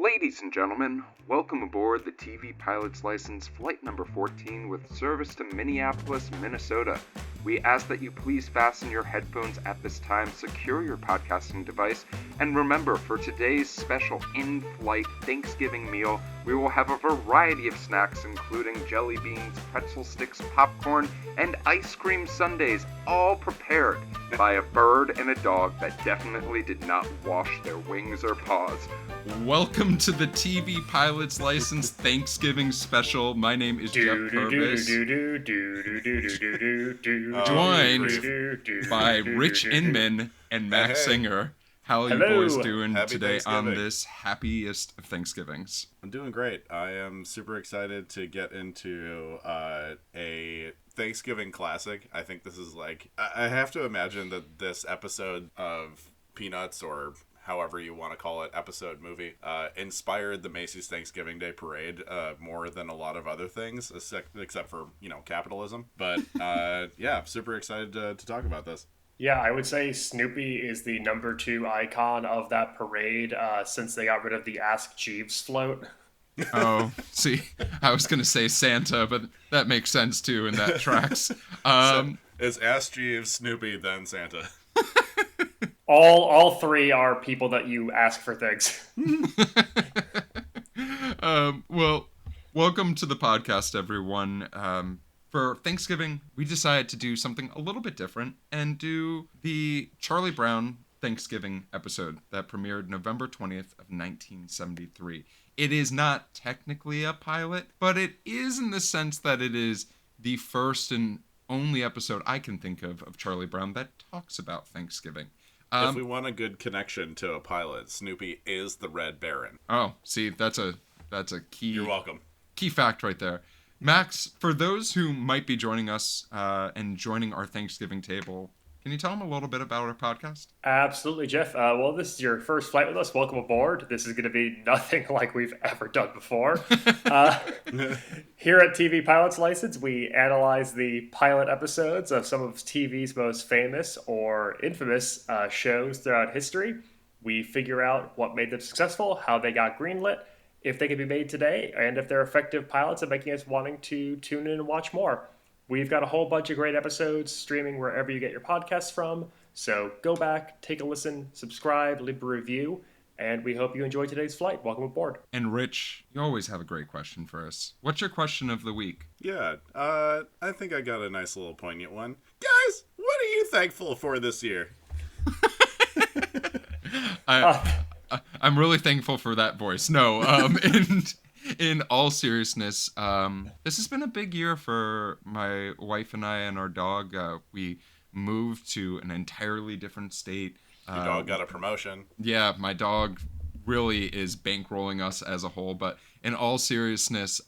Ladies and gentlemen, welcome aboard the TV Pilot's License Flight number 14 with service to Minneapolis, Minnesota. We ask that you please fasten your headphones at this time, secure your podcasting device, and remember, for today's special in-flight Thanksgiving meal, we will have a variety of snacks including jelly beans, pretzel sticks, popcorn, and ice cream sundaes, all prepared by a bird and a dog that definitely did not wash their wings or paws. Welcome to the TV Pilot's License Thanksgiving special. My name is Geoff Purvis, joined by Rich Inman and Max Singer. How are you boys doing today on this happiest of Thanksgivings? I'm doing great. I am super excited to get into a Thanksgiving classic. I think this is like, I have to imagine that this episode of Peanuts, or however you want to call it, episode movie, inspired the Macy's Thanksgiving Day Parade more than a lot of other things, except for, capitalism. But yeah, super excited to talk about this. Yeah, I would say Snoopy is the number 2 icon of that parade since they got rid of the Ask Jeeves float. Oh, see, I was going to say Santa, but that makes sense too, and that tracks. So is Ask Jeeves, Snoopy, then Santa? All three are people that you ask for things. Well, welcome to the podcast, everyone. For Thanksgiving, we decided to do something a little bit different and do the Charlie Brown Thanksgiving episode that premiered November 20th of 1973. It is not technically a pilot, but it is in the sense that it is the first and only episode I can think of Charlie Brown that talks about Thanksgiving. If we want a good connection to a pilot, Snoopy is the Red Baron. Oh, see, that's a key. You're welcome. Key fact right there. Max, for those who might be joining us and joining our Thanksgiving table, can you tell them a little bit about our podcast? Absolutely, Jeff. Well, this is your first flight with us. Welcome aboard. This is going to be nothing like we've ever done before. Here at TV Pilot's License, we analyze the pilot episodes of some of TV's most famous or infamous shows throughout history. We figure out what made them successful, how they got greenlit, if they could be made today, and if they're effective pilots at making us wanting to tune in and watch more. We've got a whole bunch of great episodes streaming wherever you get your podcasts from, so go back, take a listen, subscribe, leave a review, and we hope you enjoy today's flight. Welcome aboard. And Rich, you always have a great question for us. What's your question of the week? Yeah, I think I got a nice little poignant one. Guys, what are you thankful for this year? I'm really thankful for that voice. No, in all seriousness, this has been a big year for my wife and I and our dog. We moved to an entirely different state. Your dog got a promotion. Yeah, my dog really is bankrolling us as a whole. But in all seriousness,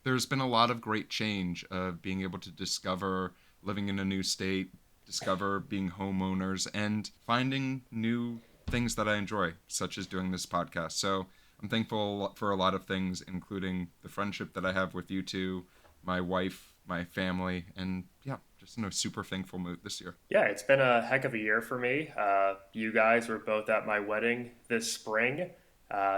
there's been a lot of great change of being able to discover living in a new state, discover being homeowners, and finding new things that I enjoy, such as doing this podcast. So I'm thankful for a lot of things, including the friendship that I have with you two, my wife, my family, and yeah, just in a super thankful mood this year. Yeah, it's been a heck of a year for me. You guys were both at my wedding this spring,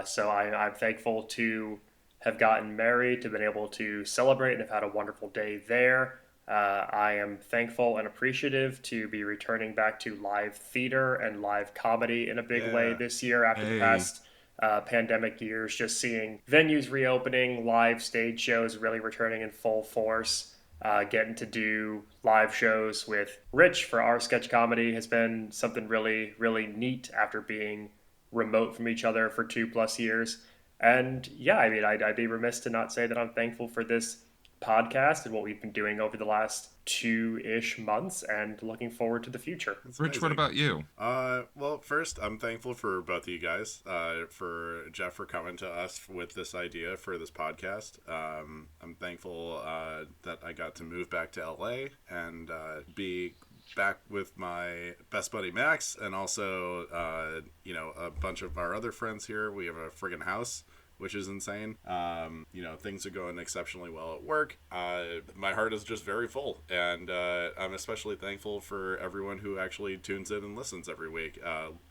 so I'm thankful to have gotten married, to been able to celebrate and have had a wonderful day there. I am thankful and appreciative to be returning back to live theater and live comedy in a big way this year after the past pandemic years, just seeing venues reopening, live stage shows really returning in full force, getting to do live shows with Rich for our sketch comedy has been something really, really neat after being remote from each other for 2+ years. And yeah, I mean, I'd be remiss to not say that I'm thankful for this podcast and what we've been doing over the last 2-ish months, and looking forward to the future. That's Rich, amazing. What about you? Well, first, I'm thankful for both of you guys, for Geoff for coming to us with this idea for this podcast. I'm thankful that I got to move back to LA and be back with my best buddy Max, and also a bunch of our other friends here. We have a friggin' house which is insane. Things are going exceptionally well at work. My heart is just very full, and I'm especially thankful for everyone who actually tunes in and listens every week.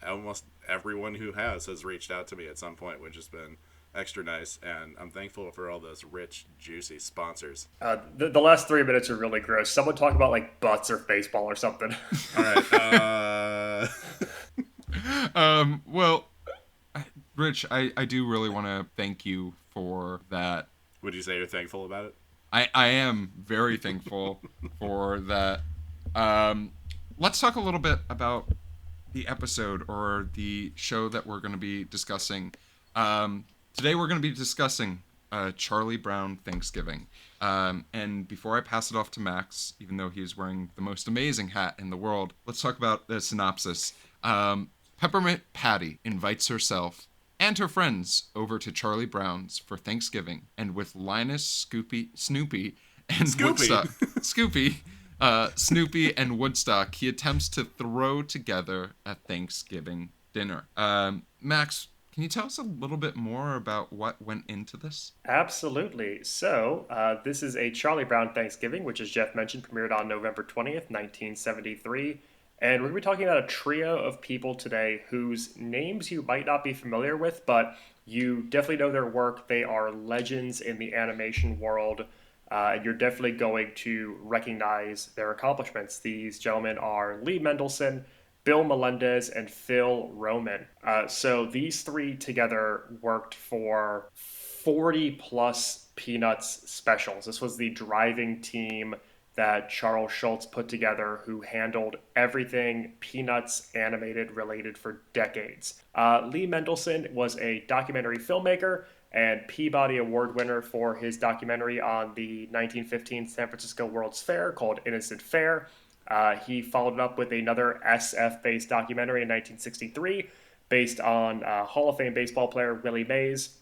Almost everyone who has reached out to me at some point, which has been extra nice, and I'm thankful for all those rich, juicy sponsors. The last 3 minutes are really gross. Someone talk about like butts or baseball or something. All right. Well, Rich, I do really want to thank you for that. Would you say you're thankful about it? I am very thankful for that. Let's talk a little bit about the episode or the show that we're going to be discussing. Today we're going to be discussing Charlie Brown Thanksgiving. And before I pass it off to Max, even though he's wearing the most amazing hat in the world, let's talk about the synopsis. Peppermint Patty invites herself and her friends over to Charlie Brown's for Thanksgiving, and with Linus, Snoopy, and Woodstock, Snoopy and Woodstock, he attempts to throw together a Thanksgiving dinner. Max, can you tell us a little bit more about what went into this? Absolutely. So, this is a Charlie Brown Thanksgiving, which, as Geoff mentioned, premiered on November 20th, 1973. And we're going to be talking about a trio of people today whose names you might not be familiar with, but you definitely know their work. They are legends in the animation world, and you're definitely going to recognize their accomplishments. These gentlemen are Lee Mendelsohn, Bill Melendez, and Phil Roman. So these three together worked for 40-plus Peanuts specials. This was the driving team that Charles Schulz put together, who handled everything Peanuts animated related for decades. Lee Mendelsohn was a documentary filmmaker and Peabody Award winner for his documentary on the 1915 San Francisco World's Fair called Innocent Fair. He followed it up with another SF-based documentary in 1963 based on Hall of Fame baseball player Willie Mays.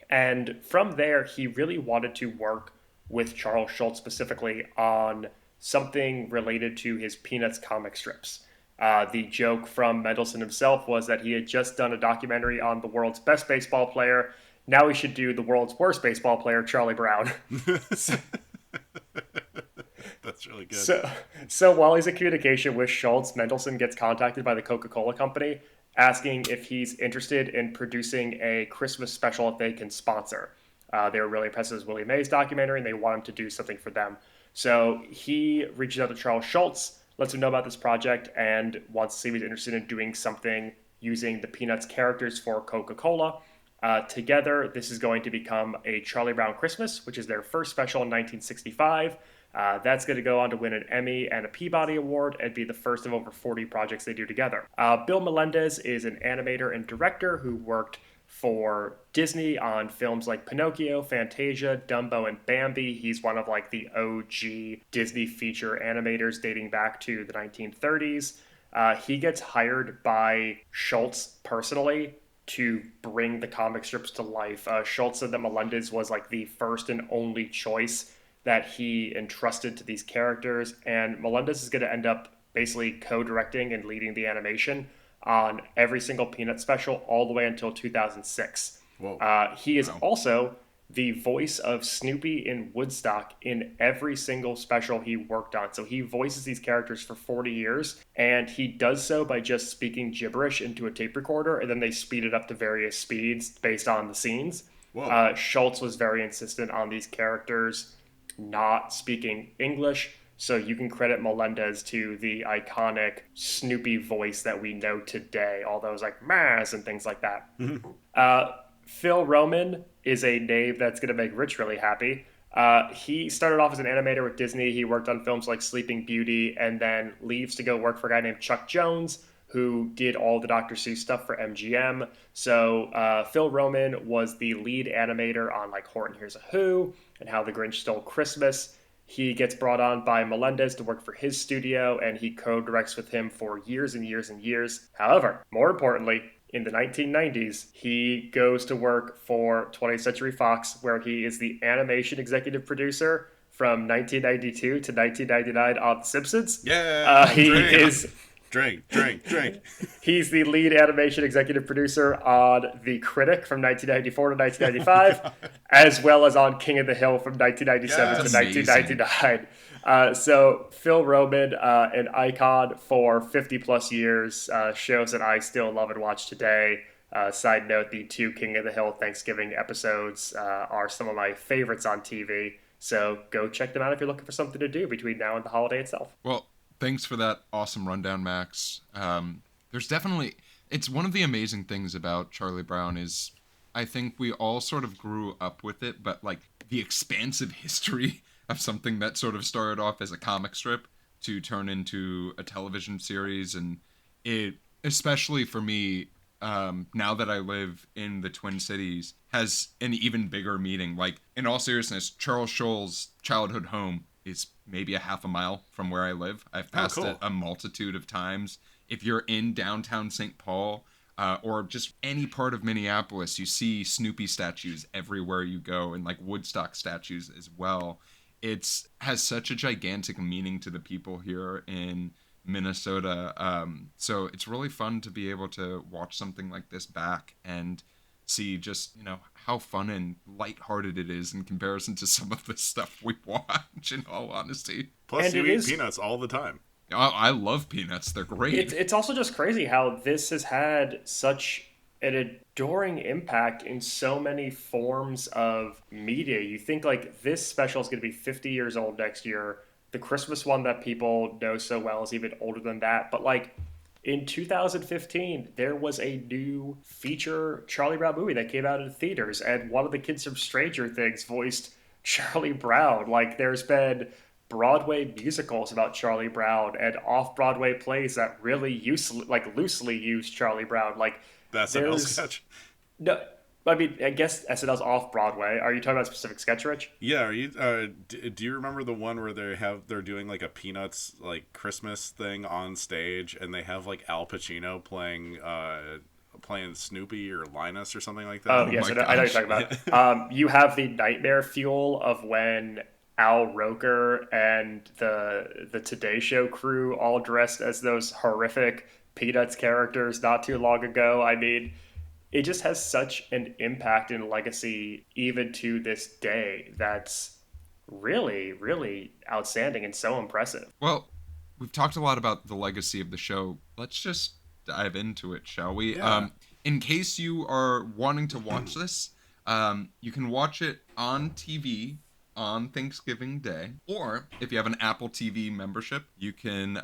And from there, he really wanted to work with Charles Schulz specifically on something related to his Peanuts comic strips. The joke from Mendelsohn himself was that he had just done a documentary on the world's best baseball player. Now he should do the world's worst baseball player, Charlie Brown. That's really good. So while he's in communication with Schulz, Mendelsohn gets contacted by the Coca-Cola company asking if he's interested in producing a Christmas special that they can sponsor. They were really impressed with Willie Mays documentary, and they want him to do something for them. So he reaches out to Charles Schulz, lets him know about this project, and wants to see if he's interested in doing something using the Peanuts characters for Coca-Cola. Together, this is going to become a Charlie Brown Christmas, which is their first special in 1965. That's going to go on to win an Emmy and a Peabody Award and be the first of over 40 projects they do together. Bill Melendez is an animator and director who worked for Disney on films like Pinocchio, Fantasia, Dumbo, and Bambi. He's one of like the OG Disney feature animators dating back to the 1930s. He gets hired by Schulz personally to bring the comic strips to life. Schulz said that Melendez was like the first and only choice that he entrusted to these characters, and Melendez is going to end up basically co-directing and leading the animation on every single Peanut special all the way until 2006. He is also the voice of Snoopy in Woodstock in every single special he worked on. So he voices these characters for 40 years, and he does so by just speaking gibberish into a tape recorder, and then they speed it up to various speeds based on the scenes. Schulz was very insistent on these characters not speaking English, so you can credit Melendez to the iconic Snoopy voice that we know today, all those like Maz and things like that. Phil Roman is a name that's going to make Rich really happy. He started off as an animator with Disney. He worked on films like Sleeping Beauty and then leaves to go work for a guy named Chuck Jones, who did all the Dr. Seuss stuff for MGM. So Phil Roman was the lead animator on like Horton Hears a Who and How the Grinch Stole Christmas. He gets brought on by Melendez to work for his studio, and he co-directs with him for years and years and years. However, more importantly, in the 1990s, he goes to work for 20th Century Fox, where he is the animation executive producer from 1992 to 1999 on The Simpsons. Yeah, Drink, drink, drink. He's the lead animation executive producer on The Critic from 1994 to 1995, as well as on King of the Hill from 1997 to Yes. 1999. So Phil Roman, an icon for 50 plus years, shows that I still love and watch today. Side note, the 2 King of the Hill Thanksgiving episodes are some of my favorites on TV. So go check them out if you're looking for something to do between now and the holiday itself. Well, thanks for that awesome rundown, Max. There's definitely, it's one of the amazing things about Charlie Brown is I think we all sort of grew up with it, but like the expansive history of something that sort of started off as a comic strip to turn into a television series. And it, especially for me, now that I live in the Twin Cities, has an even bigger meaning. Like, in all seriousness, Charles Scholl's childhood home is maybe a half a mile from where I live. I've passed it a multitude of times. If you're in downtown St. Paul, or just any part of Minneapolis, you see Snoopy statues everywhere you go, and like Woodstock statues as well. It's has such a gigantic meaning to the people here in Minnesota. So it's really fun to be able to watch something like this back and see just, how fun and lighthearted it is in comparison to some of the stuff we watch, in all honesty. Plus, And you it eat is- peanuts all the time. I love peanuts. They're great. It's also just crazy how this has had such an enduring impact in so many forms of media. You think like this special is going to be 50 years old next year. The Christmas one that people know so well is even older than that. But like in 2015, there was a new feature Charlie Brown movie that came out in theaters, and one of the kids from Stranger Things voiced Charlie Brown. Like there's been Broadway musicals about Charlie Brown and off-Broadway plays that really loosely use Charlie Brown. Like That's an there's sketch. no, I mean I guess SNL's off-Broadway. Are you talking about a specific sketch, Rich? Yeah, are you? Do you remember the one where they're doing like a Peanuts like Christmas thing on stage, and they have like Al Pacino playing Snoopy or Linus or something like that? Oh yes, my I know what you're gosh. talking about. You have the nightmare fuel of when Al Roker and the Today Show crew all dressed as those horrific Peanuts characters not too long ago. I mean, it just has such an impact and legacy even to this day that's really, really outstanding and so impressive. Well, we've talked a lot about the legacy of the show. Let's just dive into it, shall we? Yeah. In case you are wanting to watch this, you can watch it on TV on Thanksgiving Day, or if you have an Apple TV membership, you can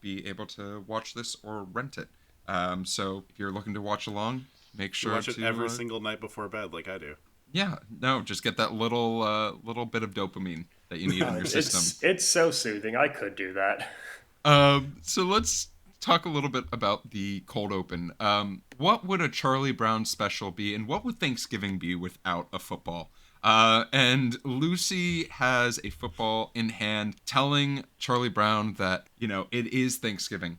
be able to watch this or rent it. So if you're looking to watch along, make sure Watch to it every single night before bed, like I do. Yeah, no, just get that little bit of dopamine that you need in your system. It's so soothing. I could do that. So let's talk a little bit about the cold open. What would a Charlie Brown special be, and what would Thanksgiving be without a football? And Lucy has a football in hand, telling Charlie Brown that, it is Thanksgiving.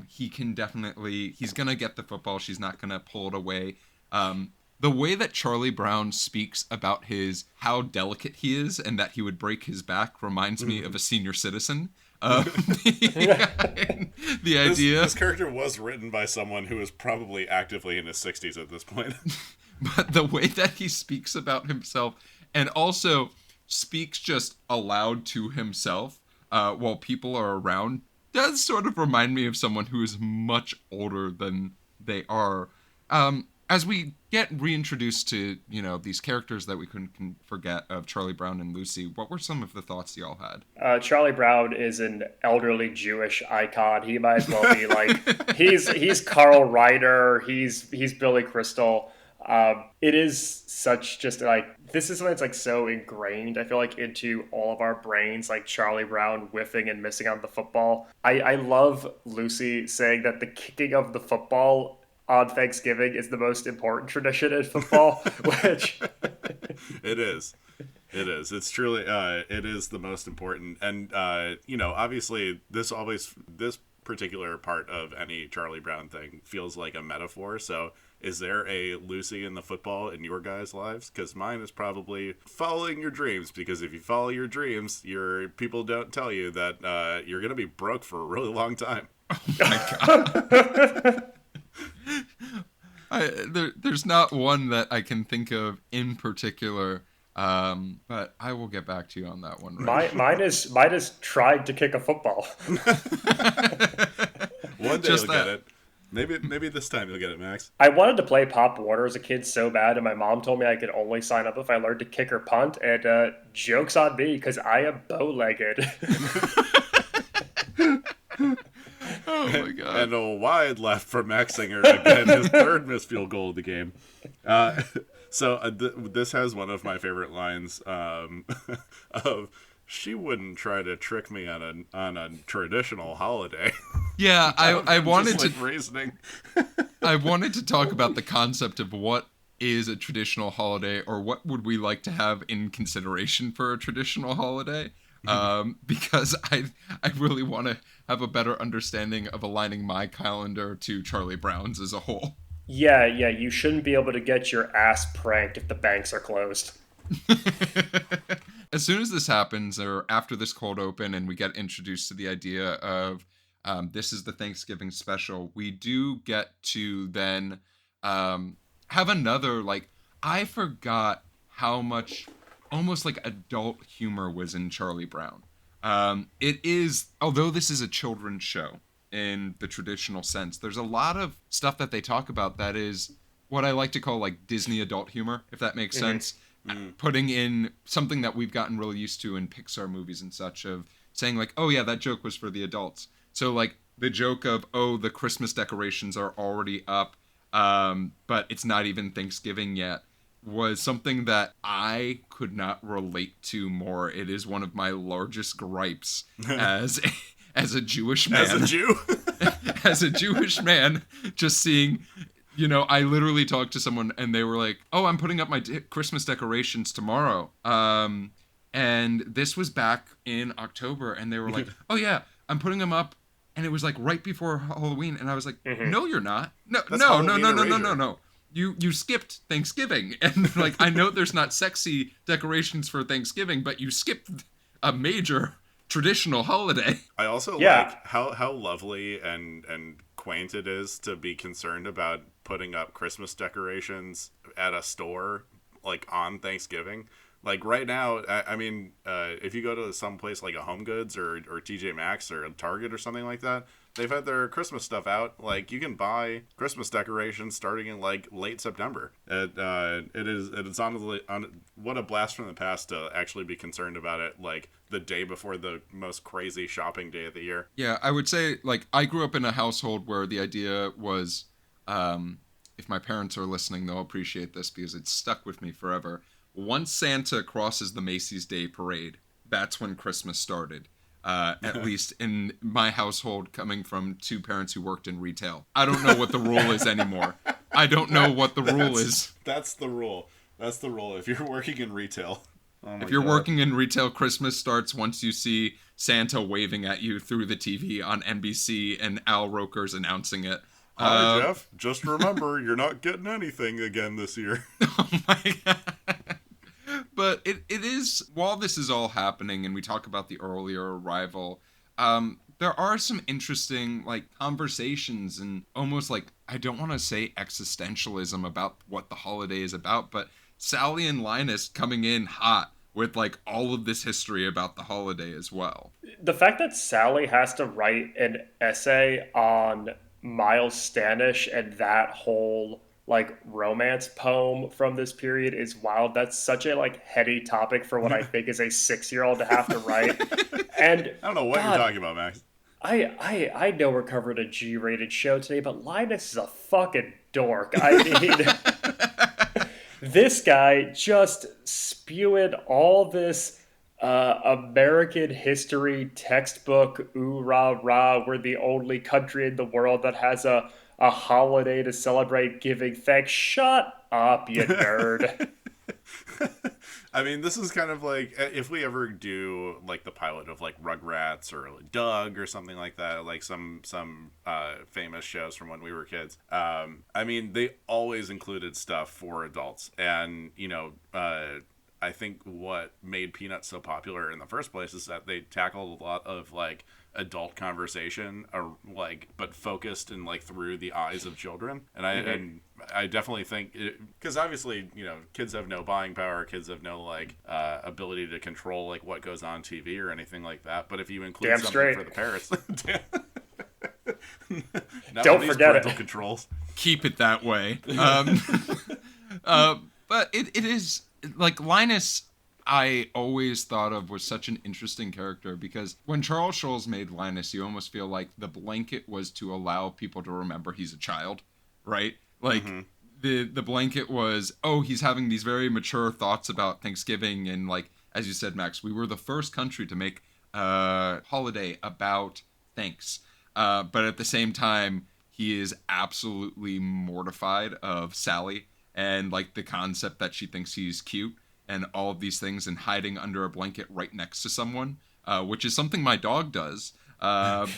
He's gonna get the football. She's not gonna pull it away. The way that Charlie Brown speaks about how delicate he is and that he would break his back reminds me of a senior citizen. The idea. This character was written by someone who is probably actively in his 60s at this point. But the way that he speaks about himself, and also speaks just aloud to himself while people are around, does sort of remind me of someone who is much older than they are. As we get reintroduced to, these characters that we couldn't forget of Charlie Brown and Lucy, what were some of the thoughts y'all had? Charlie Brown is an elderly Jewish icon. He might as well be like he's Carl Reiner. He's Billy Crystal. It is such just like this is something that's like so ingrained. I feel like into all of our brains, like Charlie Brown whiffing and missing on the football. I love Lucy saying that the kicking of the football on Thanksgiving is the most important tradition in football, which It is. It's truly, it is the most important. And, obviously this particular part of any Charlie Brown thing feels like a metaphor. So is there a Lucy in the football in your guys' lives? Because mine is probably following your dreams. Because if you follow your dreams, people don't tell you that you're going to be broke for a really long time. My God. There's not one that I can think of in particular, but I will get back to you on that one. Right? Mine is tried to kick a football. One day Just you'll that. get it. Maybe this time you'll get it, Max. I wanted to play Pop Warner as a kid so bad, and my mom told me I could only sign up if I learned to kick or punt. And joke's on me because I am bow-legged. Oh my God. And a wide left for Max Singer again, his third missed field goal of the game. This has one of my favorite lines of she wouldn't try to trick me on a traditional holiday. Yeah, I wanted Just, to reasoning. I wanted to talk about the concept of what is a traditional holiday, or what would we like to have in consideration for a traditional holiday. Because I really want to have a better understanding of aligning my calendar to Charlie Brown's as a whole. Yeah, you shouldn't be able to get your ass pranked if the banks are closed. As soon as this happens, or after this cold open, and we get introduced to the idea of this is the Thanksgiving special, we do get to then have another, like, I forgot how much almost like adult humor was in Charlie Brown. It is, although this is a children's show in the traditional sense, there's a lot of stuff that they talk about that is what I like to call like Disney adult humor, if that makes sense. Putting in something that we've gotten really used to in Pixar movies and such, of saying like, oh yeah, that joke was for the adults. So like the joke of, oh, the Christmas decorations are already up, but it's not even Thanksgiving yet, was something that I could not relate to more. It is one of my largest gripes as a Jewish man. As a Jew? As a Jewish man, just seeing, I literally talked to someone and they were like, oh, I'm putting up my Christmas decorations tomorrow. And this was back in October, and they were like, oh yeah, I'm putting them up. And it was like right before Halloween. And I was like, no, you're not. No. You skipped Thanksgiving. And like, I know there's not sexy decorations for Thanksgiving, but you skipped a major traditional holiday. I also like how lovely and quaint it is to be concerned about putting up Christmas decorations at a store like on Thanksgiving. Like right now, I mean, if you go to some place like a Home Goods or TJ Maxx or a Target or something like that, they've had their Christmas stuff out. Like you can buy Christmas decorations starting in like late September. It's honestly what a blast from the past to actually be concerned about it like the day before the most crazy shopping day of the year. Yeah, I would say like I grew up in a household where the idea was, if my parents are listening, they'll appreciate this because it's stuck with me forever. Once Santa crosses the Macy's Day Parade, that's when Christmas started. At least in my household, coming from two parents who worked in retail. I don't know what the rule is anymore. I don't know what the rule is. That's the rule. That's the rule. If you're working in retail. If you're working in retail, Christmas starts once you see Santa waving at you through the TV on NBC and Al Roker's announcing it. Hi, Geoff. Just remember, you're not getting anything again this year. Oh my God. But it is, while this is all happening and we talk about the earlier arrival, there are some interesting like conversations and almost like, I don't want to say existentialism about what the holiday is about, but Sally and Linus coming in hot with like all of this history about the holiday as well. The fact that Sally has to write an essay on Miles Standish and that whole like romance poem from this period is wild. That's such a like heady topic for what I think is a 6-year-old to have to write. And I don't know what you're talking about, Max. I know we're covering a G-rated show today, but Linus is a fucking dork. I mean, this guy just spewing all this American history textbook, ooh rah rah, we're the only country in the world that has a holiday to celebrate giving thanks. Shut up, you nerd. I mean, this is kind of like if we ever do like the pilot of like Rugrats or like Doug or something like that, like some famous shows from when we were kids. I mean, they always included stuff for adults, and I think what made Peanuts so popular in the first place is that they tackled a lot of like adult conversation, but focused and like through the eyes of children. And I definitely think, because obviously, kids have no buying power, kids have no like ability to control like what goes on TV or anything like that. But if you include something straight for the parents, don't forget it. Controls. Keep it that way. But it is like Linus. I always thought of was such an interesting character, because when Charles Schulz made Linus, you almost feel like the blanket was to allow people to remember he's a child, right? Like the blanket was, oh, he's having these very mature thoughts about Thanksgiving, and like as you said, Max, we were the first country to make a holiday about thanks. But at the same time, he is absolutely mortified of Sally and like the concept that she thinks he's cute and all of these things, and hiding under a blanket right next to someone, which is something my dog does. But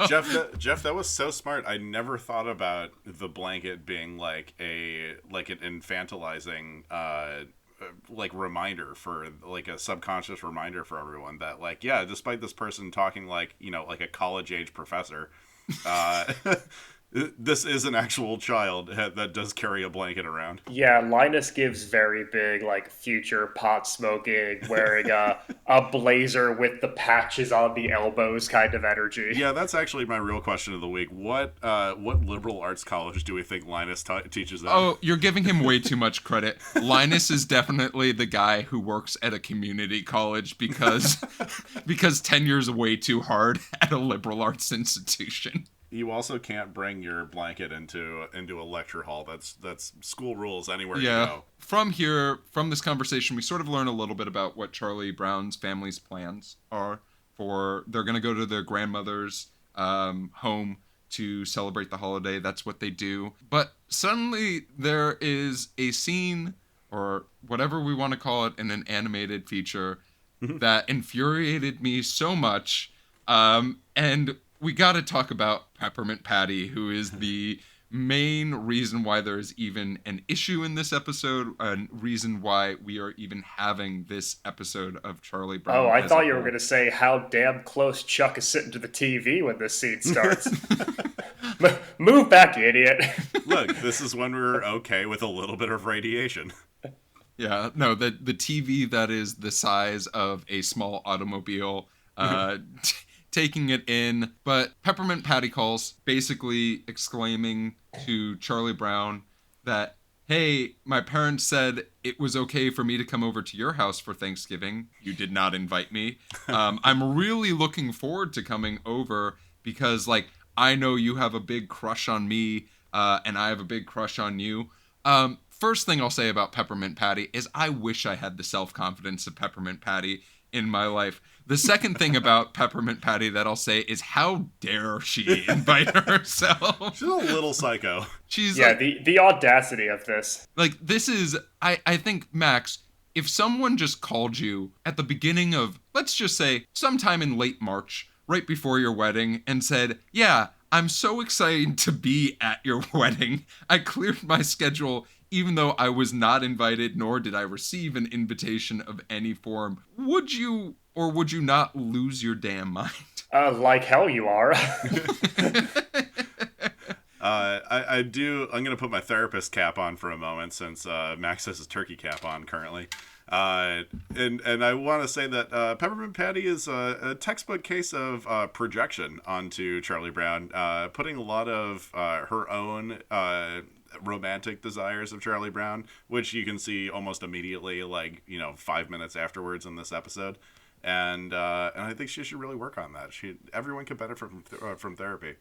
Geoff, that was so smart. I never thought about the blanket being like an infantilizing like reminder, for like a subconscious reminder for everyone that like, yeah, despite this person talking like like a college age professor, this is an actual child that does carry a blanket around. Yeah, Linus gives very big, like, future pot smoking, wearing a blazer with the patches on the elbows kind of energy. Yeah, that's actually my real question of the week. What liberal arts college do we think Linus teaches them? Oh, you're giving him way too much credit. Linus is definitely the guy who works at a community college because 10 years is way too hard at a liberal arts institution. You also can't bring your blanket into a lecture hall. That's school rules anywhere you go. From this conversation, we sort of learn a little bit about what Charlie Brown's family's plans are. They're going to go to their grandmother's home to celebrate the holiday. That's what they do. But suddenly there is a scene, or whatever we want to call it, in an animated feature that infuriated me so much. And we got to talk about Peppermint Patty, who is the main reason why there is even an issue in this episode, a reason why we are even having this episode of Charlie Brown. Oh, I thought you were going to say how damn close Chuck is sitting to the TV when this scene starts. Move back, you idiot. Look, this is when we're okay with a little bit of radiation. Yeah, no, the TV that is the size of a small automobile, taking it in. But Peppermint Patty calls, basically exclaiming to Charlie Brown that, hey, my parents said it was okay for me to come over to your house for Thanksgiving. You did not invite me. I'm really looking forward to coming over because, like, I know you have a big crush on me, and I have a big crush on you. First thing I'll say about Peppermint Patty is I wish I had the self-confidence of Peppermint Patty in my life. The second thing about Peppermint Patty that I'll say is how dare she invite herself. She's a little psycho. She's like, the audacity of this. Like, this is, I think, Max, if someone just called you at the beginning of, let's just say, sometime in late March, right before your wedding, and said, yeah, I'm so excited to be at your wedding. I cleared my schedule even though I was not invited, nor did I receive an invitation of any form. Would you or would you not lose your damn mind? Like hell you are. I do. I'm going to put my therapist cap on for a moment since Max has his turkey cap on currently. And I want to say that Peppermint Patty is a textbook case of projection onto Charlie Brown, putting a lot of her own romantic desires of Charlie Brown, which you can see almost immediately, like 5 minutes afterwards in this episode, and I think she should really work on that. Everyone could benefit from therapy.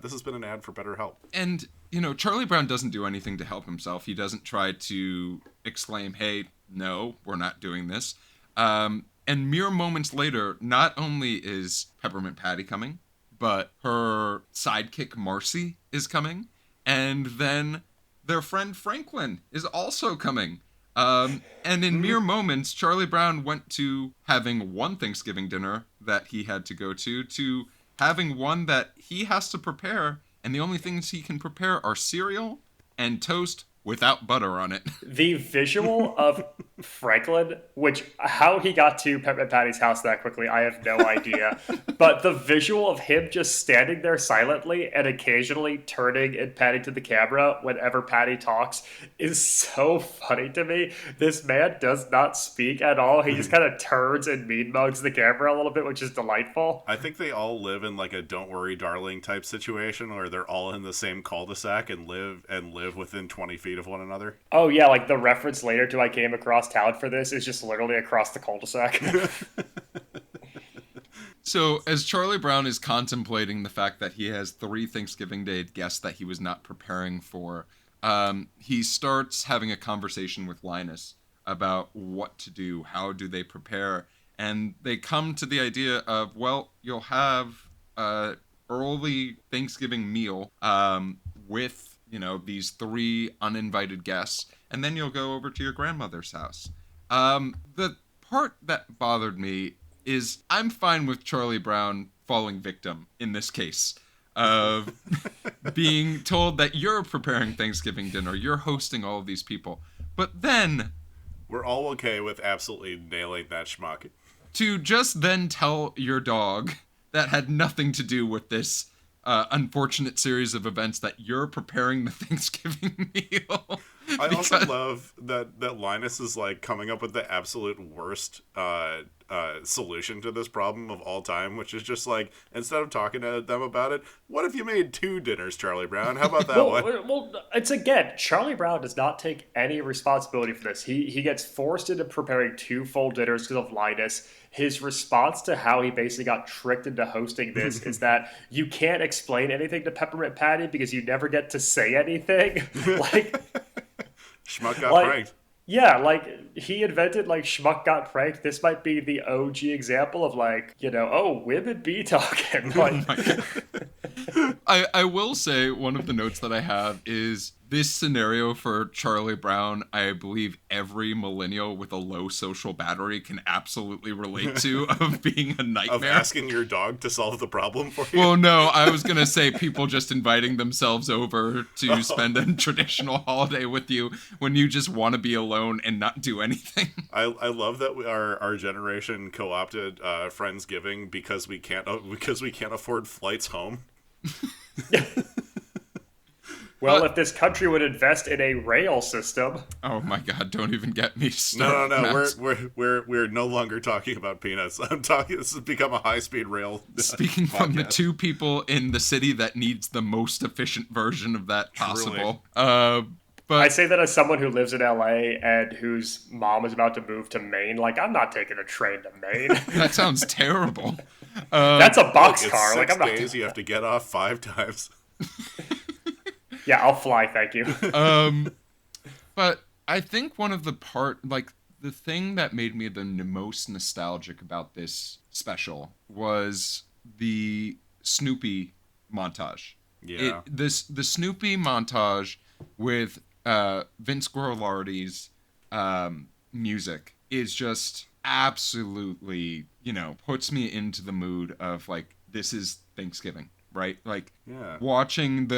This has been an ad for BetterHelp. And Charlie Brown doesn't do anything to help himself. He doesn't try to exclaim, "Hey, no, we're not doing this." And mere moments later, not only is Peppermint Patty coming, but her sidekick Marcy is coming. And then their friend Franklin is also coming. And in mere moments, Charlie Brown went to having one Thanksgiving dinner that he had to go to having one that he has to prepare. And the only things he can prepare are cereal and toast without butter on it. The visual of Franklin, which how he got to Peppermint Patty's house that quickly, I have no idea. But the visual of him just standing there silently and occasionally turning and patting to the camera whenever Patty talks is so funny to me. This man does not speak at all. He just kind of turns and mean mugs the camera a little bit, which is delightful. I think they all live in like a "Don't Worry, Darling" type situation where they're all in the same cul-de-sac and live within 20 feet of one another. Oh yeah, like the reference later to I came across town for this is just literally across the cul-de-sac. So as Charlie Brown is contemplating the fact that he has 3 Thanksgiving Day guests that he was not preparing for, he starts having a conversation with Linus about what to do, how do they prepare, and they come to the idea of, well, you'll have a early Thanksgiving meal with, these 3 uninvited guests, and then you'll go over to your grandmother's house. The part that bothered me is I'm fine with Charlie Brown falling victim in this case of being told that you're preparing Thanksgiving dinner, you're hosting all of these people. But then we're all okay with absolutely nailing that schmuck. To just then tell your dog that had nothing to do with this unfortunate series of events that you're preparing the Thanksgiving meal. I also love that Linus is like coming up with the absolute worst solution to this problem of all time, which is just like, instead of talking to them about it, what if you made 2 dinners, Charlie Brown? How about that one? Well, it's again, Charlie Brown does not take any responsibility for this. He gets forced into preparing 2 full dinners because of Linus. His response to how he basically got tricked into hosting this is that you can't explain anything to Peppermint Patty because you never get to say anything. Like, Schmuck got pranked. Yeah, like, he invented, like, Schmuck got pranked. This might be the OG example of, like, women be talking. Like, I will say one of the notes that I have is this scenario for Charlie Brown, I believe every millennial with a low social battery can absolutely relate to, of being a nightmare. Of asking your dog to solve the problem for you? Well, no, I was going to say people just inviting themselves over to spend a traditional holiday with you when you just want to be alone and not do anything. I love that our generation co-opted Friendsgiving because we can't afford flights home. Well, if this country would invest in a rail system. Oh my God! Don't even get me started. No. We're no longer talking about peanuts. I'm talking. This has become a high-speed rail. Speaking from the 2 people in the city that needs the most efficient version of that possible. But I say that as someone who lives in LA and whose mom is about to move to Maine. Like, I'm not taking a train to Maine. That sounds terrible. That's a boxcar. It's like, 6 I'm not. days. You have to get off 5 times. Yeah, I'll fly, thank you. But I think one of the the thing that made me the most nostalgic about this special was the Snoopy montage. Yeah. The Snoopy montage with Vince Guaraldi's music is just absolutely, puts me into the mood of, like, this is Thanksgiving. Right? Like, watching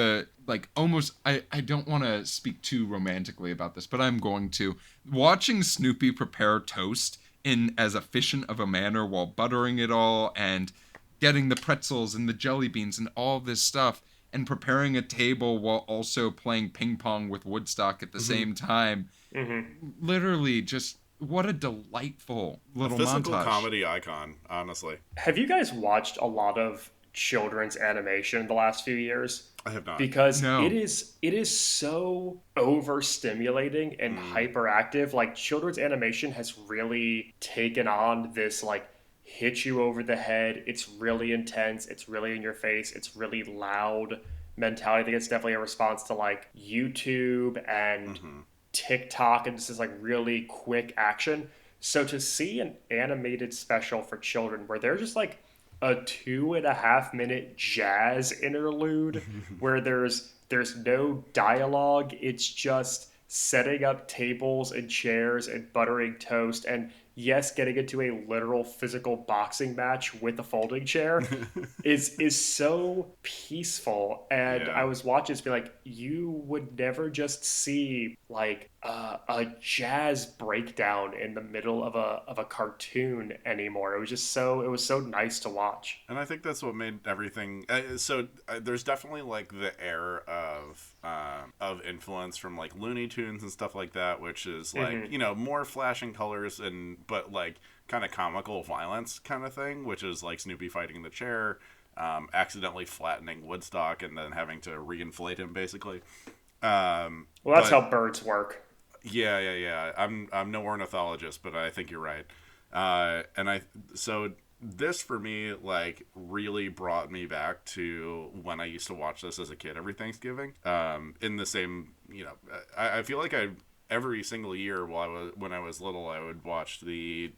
almost, I don't want to speak too romantically about this, but I'm going to. Watching Snoopy prepare toast in as efficient of a manner while buttering it all and getting the pretzels and the jelly beans and all this stuff and preparing a table while also playing ping pong with Woodstock at the same time. Mm-hmm. Literally just, what a delightful little physical montage. Comedy icon, honestly. Have you guys watched a lot of children's animation the last few years? I have not. Because it is so overstimulating and hyperactive. Like, children's animation has really taken on this, like, hit you over the head. It's really intense. It's really in your face. It's really loud mentality. I think it's definitely a response to, like, YouTube and TikTok and just this, like, really quick action. So to see an animated special for children where they're just, like, a 2.5-minute jazz interlude where there's no dialogue. It's just setting up tables and chairs and buttering toast. And yes, getting into a literal physical boxing match with a folding chair is so peaceful. And I Yeah. was watching this, be like, you would never just see like a jazz breakdown in the middle of a cartoon anymore. It was so nice to watch. And I think that's what made everything. There's definitely like the air of influence from like Looney Tunes and stuff like that, which is like Hmm. more flashing colors and but like kind of comical violence kind of thing, which is like Snoopy fighting the chair, accidentally flattening Woodstock and then having to reinflate him basically. Well, that's But how birds work. yeah. I'm no ornithologist, but I think you're right. And I so this for me like really brought me back to when I used to watch this as a kid every Thanksgiving. In the same, I feel like I every single year when I was little, I would watch the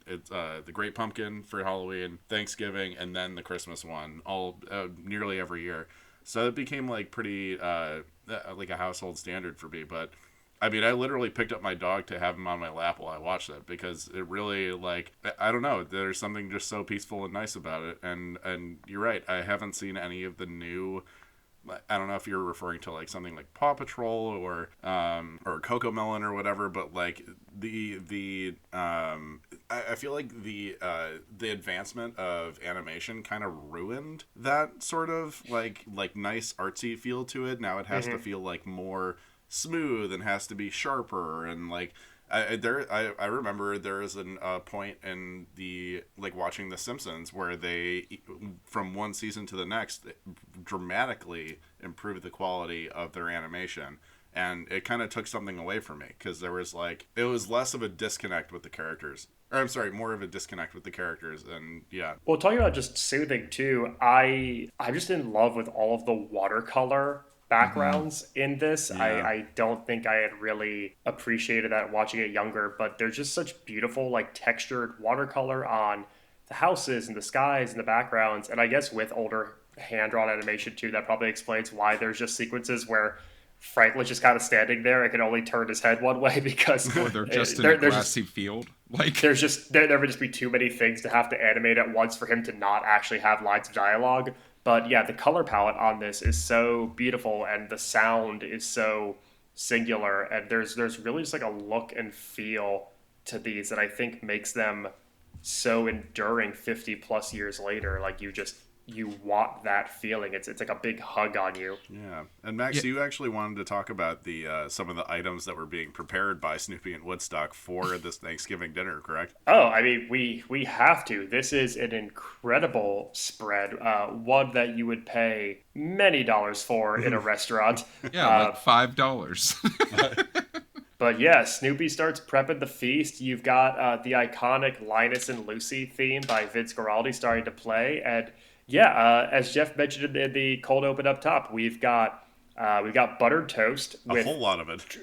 Great Pumpkin for Halloween, Thanksgiving, and then the Christmas one all nearly every year. So it became like pretty like a household standard for me, but I mean, I literally picked up my dog to have him on my lap while I watched it because it really like I don't know. There's something just so peaceful and nice about it. And you're right. I haven't seen any of the new. I don't know if you're referring to like something like Paw Patrol or Coco Melon or whatever, but like I feel like the advancement of animation kind of ruined that sort of like nice artsy feel to it. Now it has to Hmm. feel like more smooth and has to be sharper and like I remember there is a point in the like watching The Simpsons where they from one season to the next dramatically improved the quality of their animation, and it kind of took something away from me because there was like it was less of a disconnect with the characters, or I'm sorry, more of a disconnect with the characters. And yeah. Well, talking about just soothing too, I'm just in love with all of the watercolor Hmm. backgrounds in this. Yeah. I don't think I had really appreciated that watching it younger, but there's just such beautiful like textured watercolor on the houses and the skies and the backgrounds. And I guess with older hand drawn animation too, that probably explains why there's just sequences where Franklin's just kind of standing there and can only turn his head one way because Or they're just in a there's just grassy field. Like, there would just be too many things to have to animate at once for him to not actually have lines of dialogue. But yeah, the color palette on this is so beautiful, and the sound is so singular, and there's really just like a look and feel to these that I think makes them so enduring 50 plus years later. Like you want that feeling. It's like a big hug on you. Yeah, and Max, yeah, you actually wanted to talk about the some of the items that were being prepared by Snoopy and Woodstock for this Thanksgiving dinner, correct? Oh, I mean, we have to. This is an incredible spread, one that you would pay many dollars for in a restaurant. yeah, Uh, like $5. but yeah, Snoopy starts prepping the feast. You've got the iconic Linus and Lucy theme by Vince Guaraldi starting to play, and yeah, as Jeff mentioned in the cold open up top, we've got buttered toast A with whole lot of it.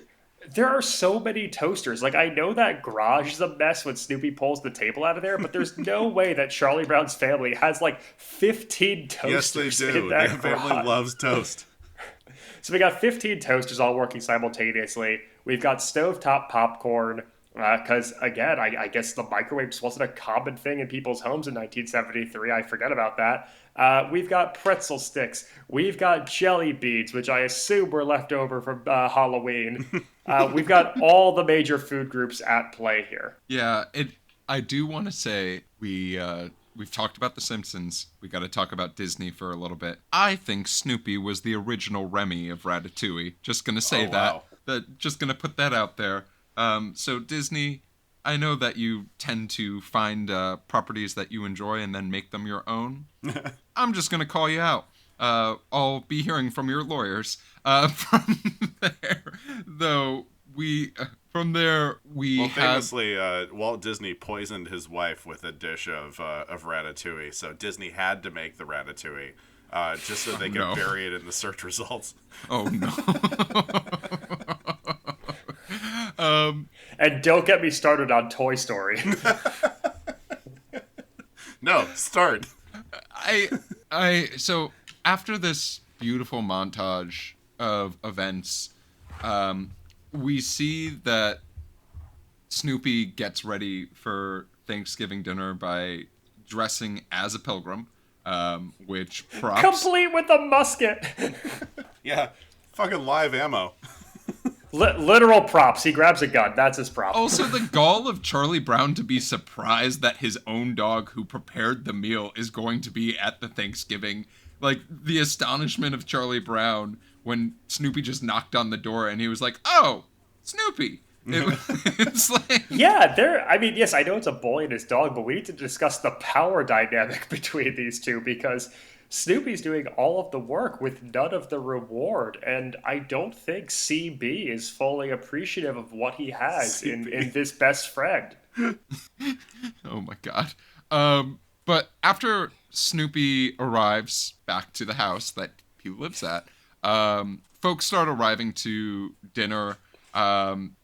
there are so many toasters. Like I know that garage is a mess when Snoopy pulls the table out of there, but there's no way that Charlie Brown's family has like 15 Yes, they toasters in do. Their that family garage. loves toast. So we got 15 toasters all working simultaneously. We've got stovetop popcorn. Because again, I guess the microwave just wasn't a common thing in people's homes in 1973. I forget about that. We've got pretzel sticks. We've got jelly beans, which I assume were left over from Halloween. We've got all the major food groups at play here. Yeah, it. I do want to say we've talked about The Simpsons. We got to talk about Disney for a little bit. I think Snoopy was the original Remy of Ratatouille. Just gonna say Oh wow. that. Just gonna put that out there. So Disney, I know that you tend to find properties that you enjoy and then make them your own. I'm just gonna call you out. I'll be hearing from your lawyers. From there, though, from there we Well, have. famously, Walt Disney poisoned his wife with a dish of ratatouille, so Disney had to make the ratatouille just so they could No. bury it in the search results. Oh no. um, And don't get me started on Toy Story. No, start. so after this beautiful montage of events, we see that Snoopy gets ready for Thanksgiving dinner by dressing as a pilgrim, which props. Complete with a musket. Yeah, fucking live ammo. Literal props. He grabs a gun. That's his prop. Also, the gall of Charlie Brown to be surprised that his own dog who prepared the meal is going to be at the Thanksgiving. Like, the astonishment of Charlie Brown when Snoopy just knocked on the door and he was like, oh, Snoopy. It's like... Yeah, yes, I know it's a boy and his dog, but we need to discuss the power dynamic between these two because Snoopy's doing all of the work with none of the reward, and I don't think CB is fully appreciative of what he has in this best friend. Oh my god. But after Snoopy arrives back to the house that he lives at, folks start arriving to dinner,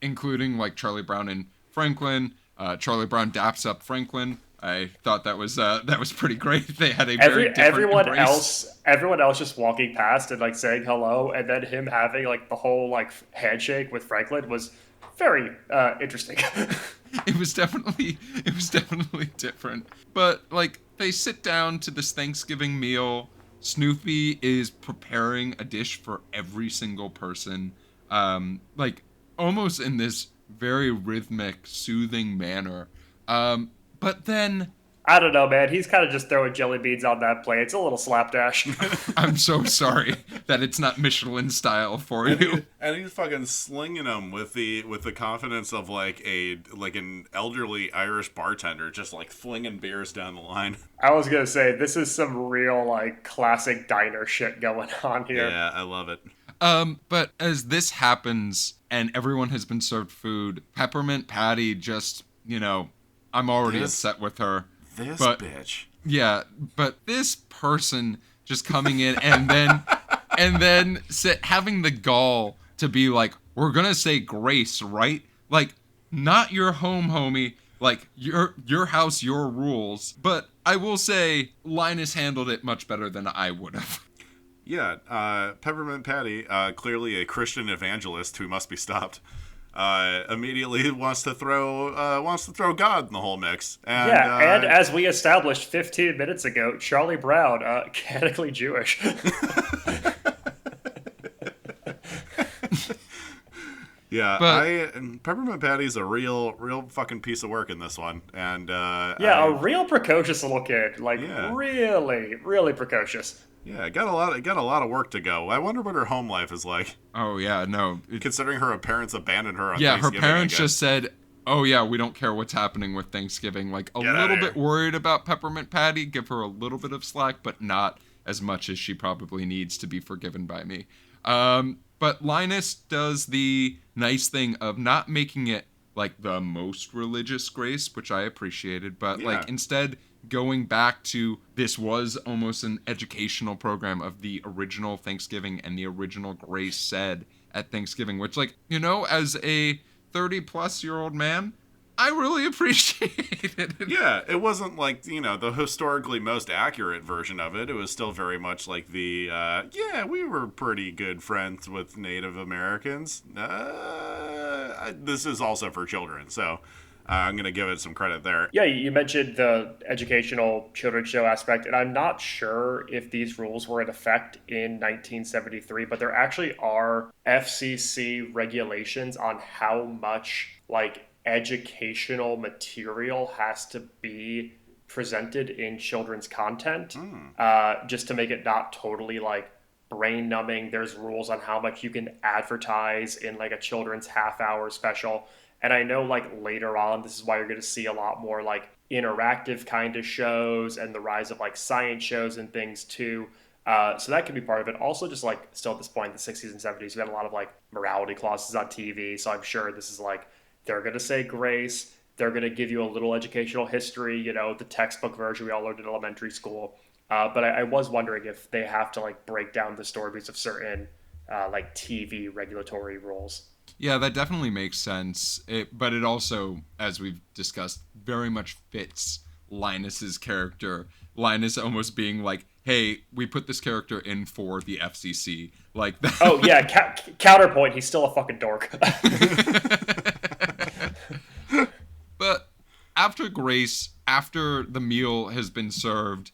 including like Charlie Brown and Franklin. Charlie Brown daps up Franklin. I thought that was pretty great. They had a very different embrace. Everyone else just walking past and like saying hello, and then him having like the whole like handshake with Franklin was very interesting. It was definitely different. But like they sit down to this Thanksgiving meal. Snoopy is preparing a dish for every single person, like almost in this very rhythmic, soothing manner. But then... I don't know, man. He's kind of just throwing jelly beans on that plate. It's a little slapdash. I'm so sorry that it's not Michelin style for you. And he's fucking slinging them with the confidence of like an elderly Irish bartender, just like flinging beers down the line. I was gonna say this is some real like classic diner shit going on here. Yeah, I love it. But as this happens and everyone has been served food, Peppermint Patty just, I'm already upset with her. This bitch. Yeah, but this person just coming in and then having the gall to be like, we're gonna say grace, right? Like, not your home, homie. Like, your house, your rules. But I will say, Linus handled it much better than I would have. Yeah, Peppermint Patty, clearly a Christian evangelist who must be stopped. Immediately wants to throw God in the whole mix. And, and as we established 15 minutes ago, Charlie Brown, canonically Jewish. Yeah, Peppermint Patty's a real fucking piece of work in this one, and a real precocious little kid, really, really precocious. Yeah, got a lot of work to go. I wonder what her home life is like. Oh yeah, no. Considering her parents abandoned her on Thanksgiving. Yeah, her parents again. Just said, "Oh yeah, we don't care what's happening with Thanksgiving." Like a little bit worried about Peppermint Patty, give her a little bit of slack, but not as much as she probably needs to be forgiven by me. But Linus does the nice thing of not making it like the most religious grace, which I appreciated, but like instead going back to this was almost an educational program of the original Thanksgiving and the original grace said at Thanksgiving, which like, as a 30-plus-year-old man, I really appreciated it. Yeah, it wasn't like, the historically most accurate version of it. It was still very much like the, we were pretty good friends with Native Americans. This is also for children, so I'm going to give it some credit there. Yeah, you mentioned the educational children's show aspect, and I'm not sure if these rules were in effect in 1973, but there actually are FCC regulations on how much, educational material has to be presented in children's content, just to make it not totally, brain numbing. There's rules on how much you can advertise in, a children's half-hour special. And I know, later on, this is why you're going to see a lot more, interactive kind of shows and the rise of, science shows and things, too. So that could be part of it. Also, just, still at this point in the 60s and 70s, we had a lot of, morality clauses on TV. So I'm sure this is, they're going to say grace. They're going to give you a little educational history, the textbook version we all learned in elementary school. But I was wondering if they have to, break down the stories of certain, TV regulatory rules. Yeah, that definitely makes sense. But it also, as we've discussed, very much fits Linus's character. Linus almost being like, hey, we put this character in for the FCC. Like that. Oh, yeah, counterpoint, he's still a fucking dork. But after to Grace, after the meal has been served,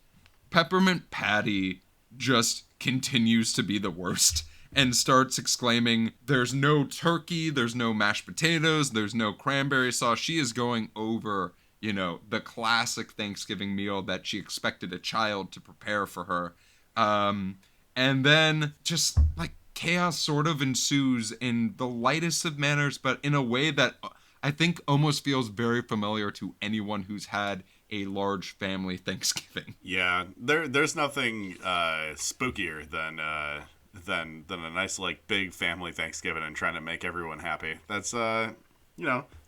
Peppermint Patty just continues to be the worst and starts exclaiming, there's no turkey, there's no mashed potatoes, there's no cranberry sauce. She is going over, the classic Thanksgiving meal that she expected a child to prepare for her. And then just like chaos sort of ensues in the lightest of manners, but in a way that I think almost feels very familiar to anyone who's had a large family Thanksgiving. Yeah, there's nothing spookier than a nice like big family Thanksgiving and trying to make everyone happy. That's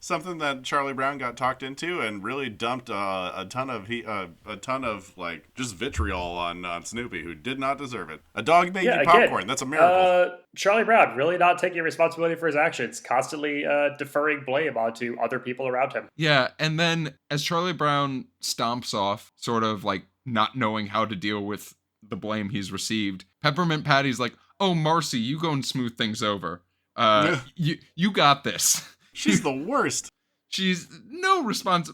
something that Charlie Brown got talked into and really dumped a ton of like just vitriol on Snoopy, who did not deserve it. A dog made you popcorn. Again, that's a miracle. Charlie Brown really not taking responsibility for his actions, constantly deferring blame onto other people around him. Yeah, and then as Charlie Brown stomps off, sort of like not knowing how to deal with the blame he's received, Peppermint Patty's like, "Oh, Marcy, you go and smooth things over. You got this." She's the worst. She's no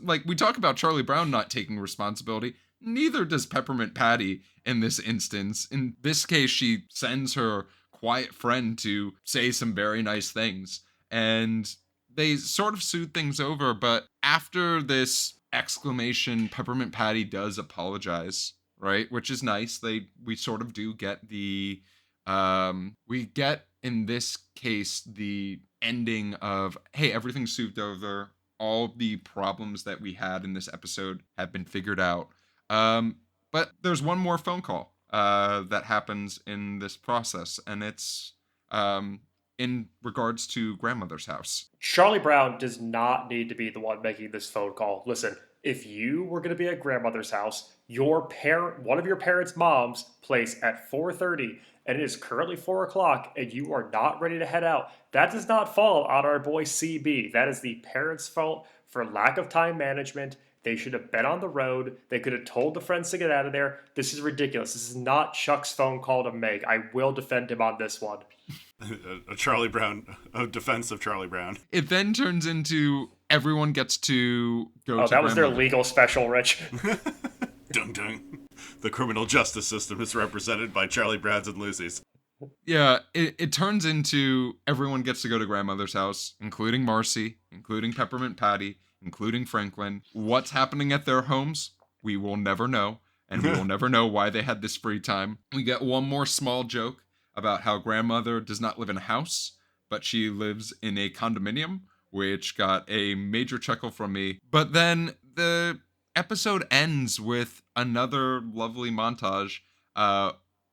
like we talk about Charlie Brown not taking responsibility. Neither does Peppermint Patty in this instance. In this case, she sends her quiet friend to say some very nice things. And they sort of soothe things over. But after this exclamation, Peppermint Patty does apologize, right? Which is nice. We sort of do get the... we get, in this case, the ending of, hey, everything's soothed over. All the problems that we had in this episode have been figured out. But there's one more phone call that happens in this process, and it's in regards to grandmother's house. Charlie Brown does not need to be the one making this phone call. Listen, if you were going to be at grandmother's house, one of your parents' moms plays at 4:30, and it is currently 4 o'clock, and you are not ready to head out, that does not fall on our boy CB. That is the parents' fault for lack of time management. They should have been on the road. They could have told the friends to get out of there. This is ridiculous. This is not Chuck's phone call to Meg. I will defend him on this one. A defense of Charlie Brown. It then turns into everyone gets to go to that was their legal special, Rich. Dung dung. The criminal justice system is represented by Charlie Brown's and Lucy's. Yeah, it turns into everyone gets to go to grandmother's house, including Marcy, including Peppermint Patty, including Franklin. What's happening at their homes? We will never know, and we will never know why they had this free time. We get one more small joke about how grandmother does not live in a house, but she lives in a condominium, which got a major chuckle from me. But then the episode ends with another lovely montage.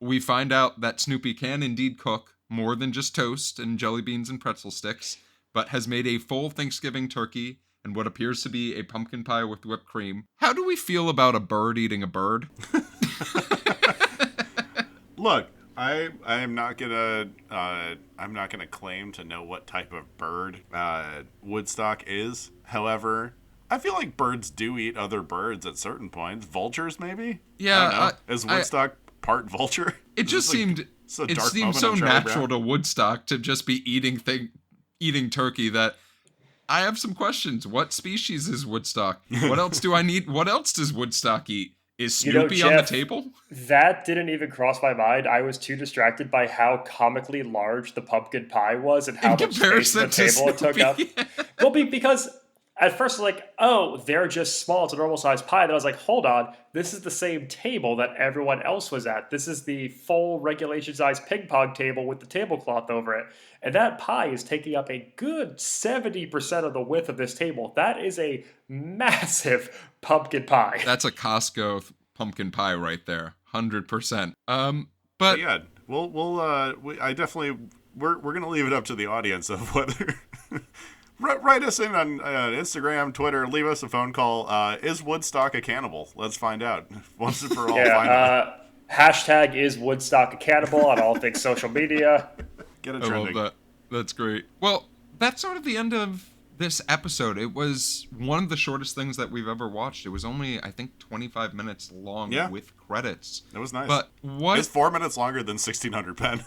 We find out that Snoopy can indeed cook more than just toast and jelly beans and pretzel sticks, but has made a full Thanksgiving turkey and what appears to be a pumpkin pie with whipped cream. How do we feel about a bird eating a bird? Look, I'm not gonna claim to know what type of bird Woodstock is. However, I feel like birds do eat other birds at certain points. Vultures, maybe? Yeah. I don't know. Is Woodstock part vulture? It just seemed so natural to Woodstock to just be eating turkey that I have some questions. What species is Woodstock? What else do I need? What else does Woodstock eat? Is Snoopy Jeff, on the table? That didn't even cross my mind. I was too distracted by how comically large the pumpkin pie was and how much space of the table it took up. Well, because at first I was like, oh, they're just small. It's a normal sized pie. Then I was like, hold on. This is the same table that everyone else was at. This is the full regulation size ping pong table with the tablecloth over it. And that pie is taking up a good 70% of the width of this table. That is a massive pumpkin pie. That's a Costco pumpkin pie right there. 100%. But yeah, we're going to leave it up to the audience of whether... Write us in on Instagram, Twitter, leave us a phone call. Is Woodstock a cannibal? Let's find out. Once and for all, find out. Hashtag is Woodstock a cannibal on all things social media. Get it trending. I love that. That's great. Well, that's sort of the end of this episode. It was one of the shortest things that we've ever watched. It was only, I think, 25 minutes long with credits. It was nice. But what? It's 4 minutes longer than 1600 Pen.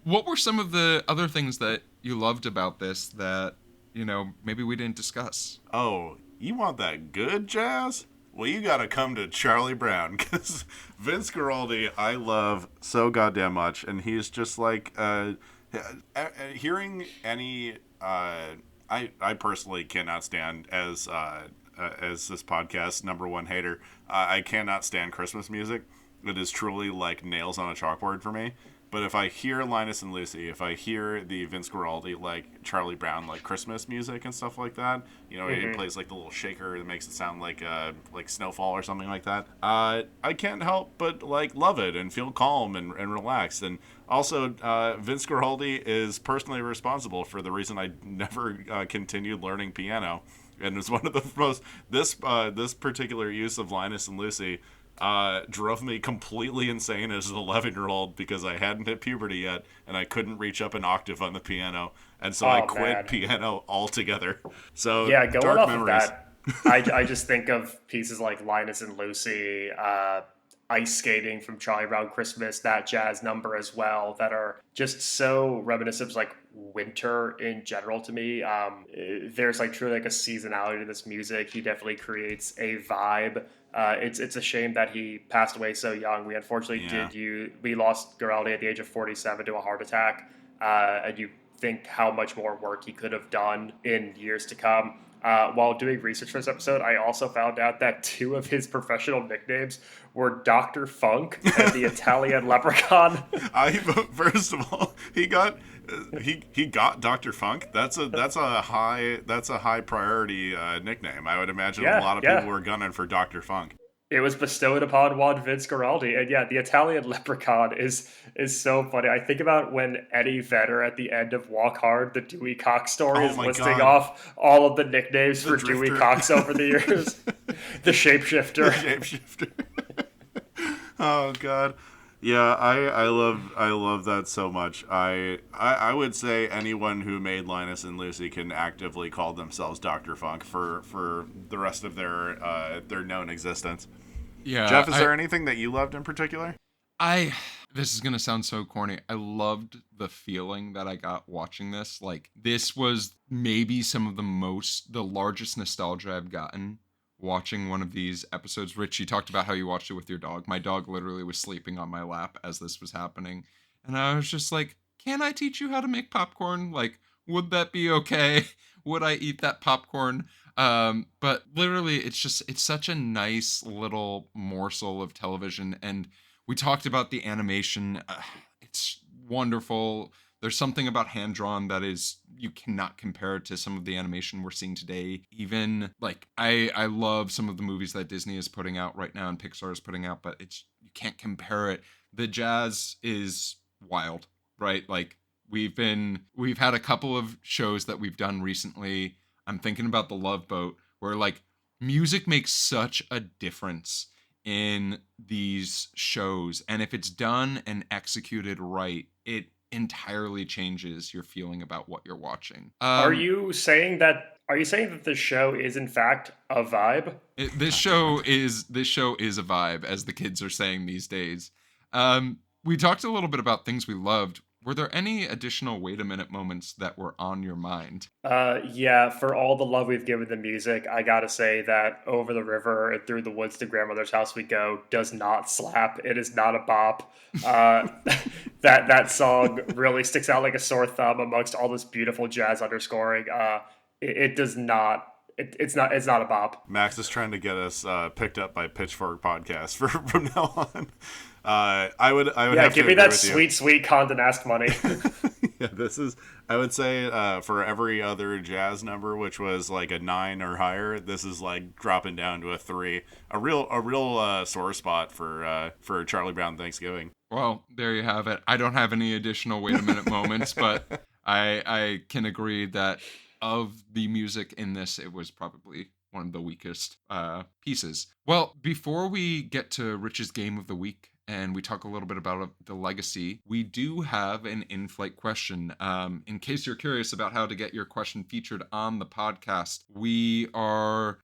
What were some of the other things that you loved about this that maybe we didn't discuss. Oh, you want that good jazz? Well, you gotta come to Charlie Brown, because Vince Guaraldi I love so goddamn much, and he's just like, hearing any, I personally cannot stand, as this podcast's number one hater, I cannot stand Christmas music. It is truly like nails on a chalkboard for me. But if I hear Linus and Lucy, if I hear the Vince Guaraldi, like Charlie Brown, like Christmas music and stuff like that, he plays like the little shaker that makes it sound like Snowfall or something like that. I can't help but like love it and feel calm and relaxed. And also, Vince Guaraldi is personally responsible for the reason I never continued learning piano, and was one of the most this particular use of Linus and Lucy drove me completely insane as an 11-year-old because I hadn't hit puberty yet and I couldn't reach up an octave on the piano, and so I quit piano altogether. So yeah, going dark off memories. of that, I just think of pieces like Linus and Lucy, Ice Skating from Charlie Brown Christmas, that jazz number as well, that are just so reminiscent of like winter in general to me. There's like truly like a seasonality to this music. He definitely creates a vibe. It's a shame that he passed away so young. We unfortunately we lost Guaraldi at the age of 47 to a heart attack. And you think how much more work he could have done in years to come. While doing research for this episode, I also found out that 2 of his professional nicknames were Dr. Funk and the Italian Leprechaun. First of all, he got Dr. Funk. That's a high priority nickname. I would imagine a lot of people were gunning for Dr. Funk. It was bestowed upon one Vince Guaraldi, and yeah, the Italian Leprechaun is so funny. I think about when Eddie Vedder at the end of Walk Hard, the Dewey Cox story, is listing off all of the nicknames for Dewey Cox over the years. The Shapeshifter. The Shapeshifter. Oh God. Yeah, I love that so much. I would say anyone who made Linus and Lucy can actively call themselves Dr. Funk for the rest of their known existence. Yeah, Geoff, is there anything that you loved in particular? This is gonna sound so corny. I loved the feeling that I got watching this. Like, this was maybe some of the largest nostalgia I've gotten watching one of these episodes. Rich, you talked about how you watched it with your dog. My dog literally was sleeping on my lap as this was happening. And I was just like, can I teach you how to make popcorn? Like, would that be okay? Would I eat that popcorn? But literally, it's such a nice little morsel of television. And we talked about the animation. It's wonderful. There's something about hand-drawn that is, you cannot compare it to some of the animation we're seeing today. Even, like, I love some of the movies that Disney is putting out right now and Pixar is putting out, but you can't compare it. The jazz is wild, right? Like, we've had a couple of shows that we've done recently. I'm thinking about The Love Boat, where, like, music makes such a difference in these shows. And if it's done and executed right, it entirely changes your feeling about what you're watching. Are you saying that the show is in fact a vibe? This show is a vibe, as the kids are saying these days. We talked a little bit about things we loved. Were there any additional wait a minute moments that were on your mind? Yeah, for all the love we've given the music, I gotta say that Over the River and Through the Woods to Grandmother's House We Go does not slap. It is not a bop. That song really sticks out like a sore thumb amongst all this beautiful jazz underscoring. It does not. It's not a bop. Max is trying to get us picked up by Pitchfork Podcast from now on. I would have to give me agree that with sweet Condé Nast money. Yeah, this is, I would say, for every other jazz number, which was like a 9 or higher, this is like dropping down to a 3. A real sore spot for Charlie Brown Thanksgiving. Well, there you have it. I don't have any additional wait a minute moments, but I can agree that of the music in this, it was probably one of the weakest pieces. Well, before we get to Rich's Game of the Week, and we talk a little bit about the legacy, we do have an in-flight question. In case you're curious about how to get your question featured on the podcast, we are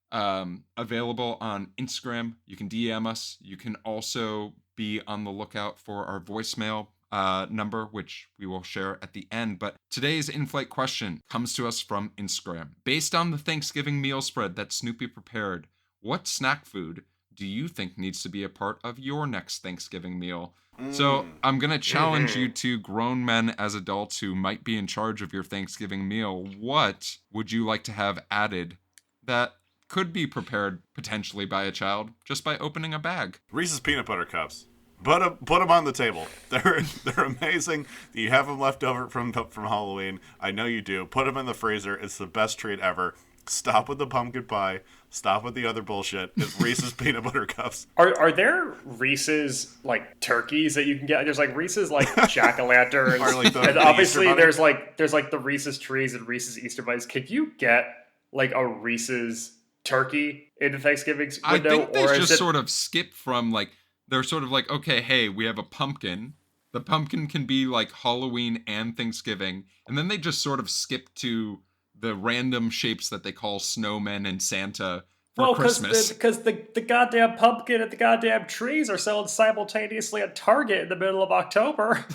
available on Instagram. You can DM us. You can also be on the lookout for our voicemail. number, which we will share at the end. But today's in-flight question comes to us from Instagram. Based on the Thanksgiving meal spread that Snoopy prepared, what snack food do you think needs to be a part of your next Thanksgiving meal? So I'm going to challenge you two grown men as adults who might be in charge of your Thanksgiving meal. What would you like to have added that could be prepared potentially by a child just by opening a bag? Reese's peanut butter cups. Put them on the table. They're amazing. You have them left over from Halloween. I know you do. Put them in the freezer. It's the best treat ever. Stop with the pumpkin pie. Stop with the other bullshit. It's Reese's peanut butter cups. Are there Reese's like turkeys that you can get? There's like Reese's like jack-o'-lanterns. Like and obviously there's like the Reese's trees and Reese's Easter bunnies. Could you get like a Reese's turkey in the Thanksgiving window? I think they just sort of skip from like, they're sort of like, okay, hey, we have a pumpkin. The pumpkin can be like Halloween and Thanksgiving. And then they just sort of skip to the random shapes that they call snowmen and Santa for Christmas. Because the goddamn pumpkin and the goddamn trees are selling simultaneously at Target in the middle of October.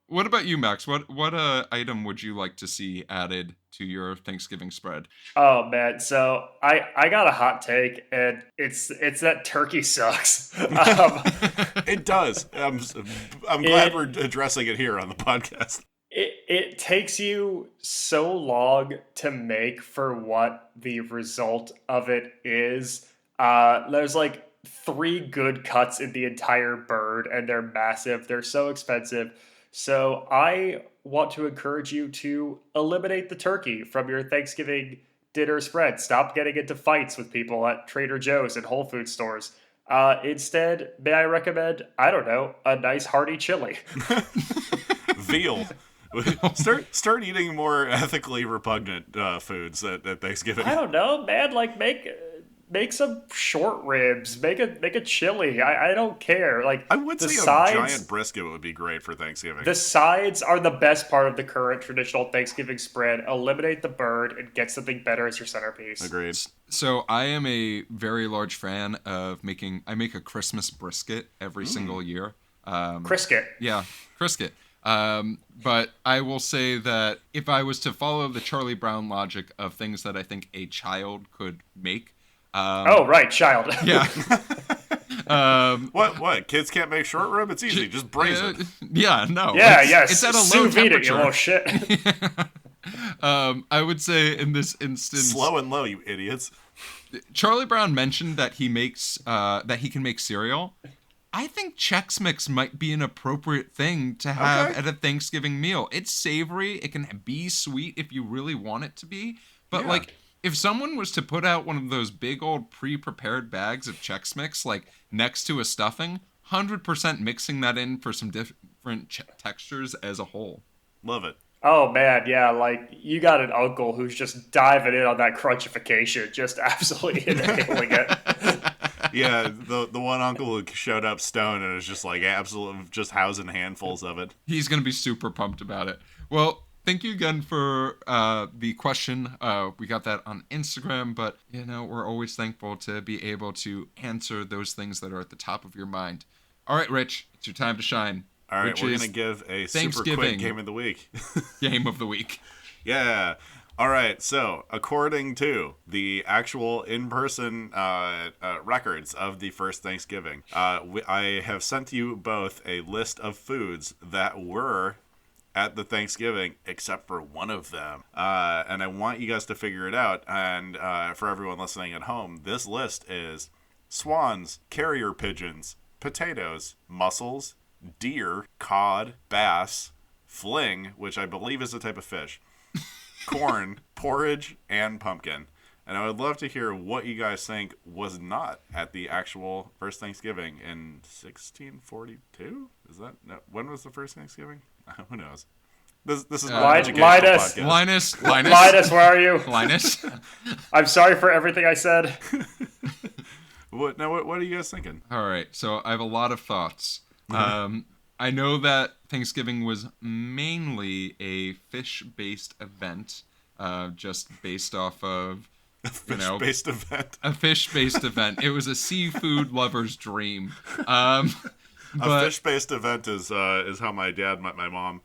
What about you, Max? What item would you like to see added to your Thanksgiving spread? Oh man, so I got a hot take, and it's that turkey sucks. It does. I'm glad we're addressing it here on the podcast. It takes you so long to make for what the result of it is. There's like 3 good cuts in the entire bird, and they're massive. They're so expensive. So I want to encourage you to eliminate the turkey from your Thanksgiving dinner spread. Stop getting into fights with people at Trader Joe's and Whole Foods stores. Instead, may I recommend, I don't know, a nice hearty chili. Veal. Start eating more ethically repugnant foods at Thanksgiving. I don't know, man. Like make some short ribs. Make a chili. I don't care. Like I would say a giant brisket would be great for Thanksgiving. The sides are the best part of the current traditional Thanksgiving spread. Eliminate the bird and get something better as your centerpiece. Agreed. So I am a very large fan of I make a Christmas brisket every single year. Crisket. Yeah, brisket. But I will say that if I was to follow the Charlie Brown logic of things that I think a child could make. Oh, right, child. Yeah. What? Kids can't make short rib? It's easy. Just braise it. Yeah, no. Yeah, It's at a low temperature. It, you little shit. I would say in this instance, slow and low, you idiots. Charlie Brown mentioned that he can make cereal. I think Chex Mix might be an appropriate thing to have at a Thanksgiving meal. It's savory. It can be sweet if you really want it to be. But like, if someone was to put out one of those big old pre-prepared bags of Chex Mix, like next to a stuffing, 100% mixing that in for some different textures as a whole. Love it. Oh man, yeah, like you got an uncle who's just diving in on that crunchification, just absolutely inhaling it. Yeah, the one uncle who showed up stoned and is just like absolutely just housing handfuls of it. He's going to be super pumped about it. Well, thank you again for the question. We got that on Instagram, but we're always thankful to be able to answer those things that are at the top of your mind. All right, Rich, it's your time to shine. All right, we're going to give a super quick game of the week. Game of the week. Yeah. All right, so according to the actual in-person records of the first Thanksgiving, I have sent you both a list of foods that were at the Thanksgiving, except for one of them. And I want you guys to figure it out. And for everyone listening at home, this list is swans, carrier pigeons, potatoes, mussels, deer, cod, bass, fling, which I believe is a type of fish, corn, porridge, and pumpkin. And I would love to hear what you guys think was not at the actual first Thanksgiving in 1642? Is that no, when was the first Thanksgiving? Who knows? This is my educational podcast. Linus, where are you? Linus. I'm sorry for everything I said. What are you guys thinking? All right, so I have a lot of thoughts. I know that Thanksgiving was mainly a fish-based event, just based off of a fish-based event. A fish-based event. It was a seafood lover's dream. A fish-based event is how my dad met my mom.